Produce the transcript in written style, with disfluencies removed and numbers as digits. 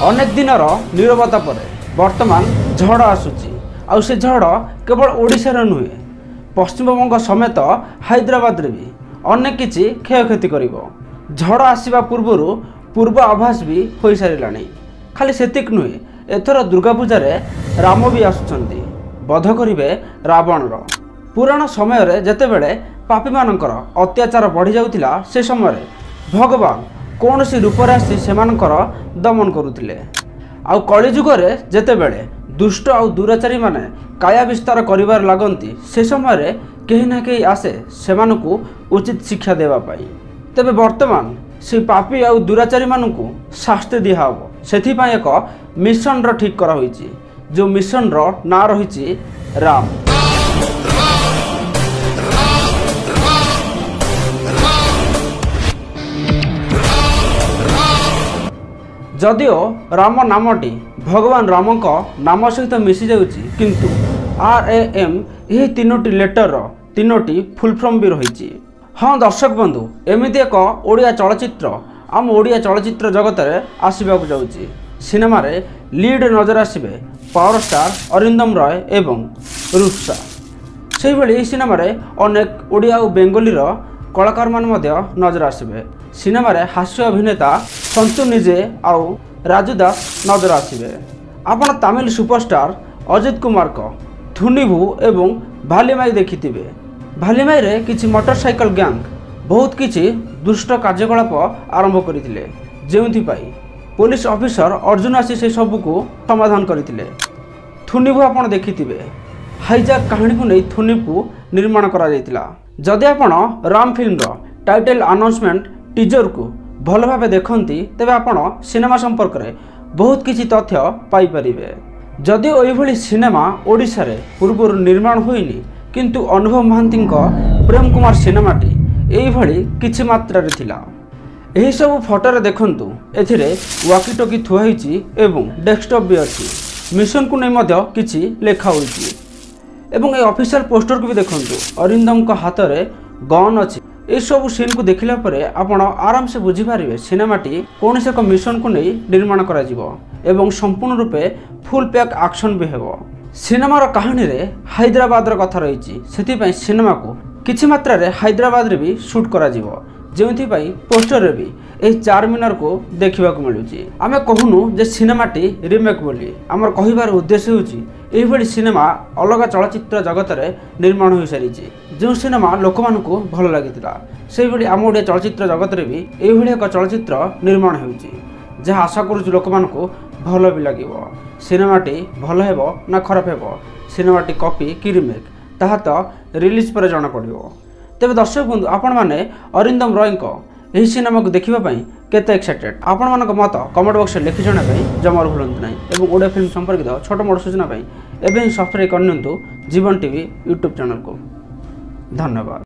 अनेक दिनर नीरवता पर वर्तमान झड़ आसुची आउ से झड़ केवल ओडिशार नुहे पश्चिमबंग समेत हैदराबाद रे भी अनेक किछि क्षयक्षति करिवो। झड़ आसिबा पूर्वरु पूर्व आभास भी हो सारिलानी। खाली सेतिक नुहे एथर दुर्गा पूजा राम भी आसुचंती बध करिवे रावणर। पुराण समय रे जेतेबेले पापी मानकर अत्याचार बढ़ी जाउतिला से समय भगवान कौन सी रूपरे आसी सेमानकर दमन करुथिले। आउ कलिजुग रे जेतेबेले दुष्ट आउ दुराचारी माने काया विस्तार करिवार लागंती से समय केही ना केही आसे सेमानकु उचित शिक्षा देवा पाई। तेबे वर्तमान से पापी आउ दुराचारी मानकु शास्ति दिया हबो। सेथि पई एक मिशन रो ठीक करा होईची जो मिशन रो ना रहिची राम। जदिओ राम नामटी भगवान राम नाम सहित मिसी जाउची किंतु RAM यही तीनोटी लेटर तीनोटी फुल फॉर्म भी रही। हाँ दर्शक बंधु एमती एक ओडिया चलचित्र आम ओडिया चलचित्र जगत में आसवाक जाउची। सिनेमा रे लीड नजर आसबे पावर स्टार अरिंदम रॉय एवं रूपसा। से भली सिनेमा रे अनेक ओडिया और बेंगली कलाकार मान नजर आसबे। सिनेमा रे हास्य अभिनेता संतु निजे आउ राजू दास नजर आसबे। आपण तमिल सुपरस्टार अजित कुमार को धुनीभू एवं भालीमाई देखिथिबे। भालीमाई रे किछि मोटरसाइकल गैंग बहुत किछि दुष्ट कार्यकलाप आरंभ करथिले जेउथि पाई पुलिस ऑफिसर अर्जुन आसी से सबको समाधान करथिले। थुनीभू आपण देखिथिबे हाईजैक कहानी को नहीं थुनीभू निर्माण करा जायतिला। जदि आपण राम फिल्म रो टाइटल अनाउंसमेंट टीजर को भल भाव देखती तेबे आपण सिनेमा संपर्क में बहुत किछि तथ्य पाई परिबे। जदिओ एभली सिनेमा ओडिशा रे पूर्व निर्माण होइनी किंतु अनुभव महांती प्रेम कुमार सिनेमाटी एभली किछि मात्रा रे थिला। एही सब फोटो रे देखंतु एथिरे वाकी टोकी थुआ हिची एवं डेस्कटॉप भी अछि। मिशन को नै मध्य किछि लेखा होइची एवं ए ऑफिशियल पोस्टर को भी देखंतु अरिंदम को हाथ रे गन अछि। ये सब सीन को देखला परे आपण आराम से बुझी पारिबे सिनेमाटी कौन से एक मिशन को नहीं निर्माण करा जिवो एवं संपूर्ण रूपे फुल पैक एक्शन भी हेबो। सिनेमार कहानी रे हैदराबाद र कथा रही सेति पई सिनेमा को किछि मात्रा रे हैदराबाद रे भी शूट करा जिवो जेउथि पई पोस्टर रे भी ए 4 मिनर को देखिबा को मिलुची। आमे कहूनु जे सिनेमाटी रीमेक बोली हमर कहिबार उद्देश्य होची एही भली सिनेमा अलग चलचित्र जगत रे निर्माण हो सारी जो सिनेमा लोक मानकु भल लागितिला सेही भली आम ओडिया चलचित्र जगत रे भी एही भली एक चलचित्र निर्माण होउची जहा आशा करूछु लोक मानकु भल भी लागिवो। सिनेमाटी भल हेबो ना खराब हेबो सिनेमाटी कॉपी कि रीमेक ताहा तो रिलीज पर जणा पड़िवो। तेबे दर्शक बंधु आपण माने अरिंदम रॉय को एही सिनेमा को देखिबा पई केते एक्साइटेड आपण मानक मत कमेंट बॉक्स में लिखि जणा पई जमार भूलंतु नै एवं ओडिया फिल्म संपर्कित छोट मोट सूचना पई एबे सब्सक्राइब करनियंतु जीवन टीवी यूट्यूब चैनल को। धन्यवाद।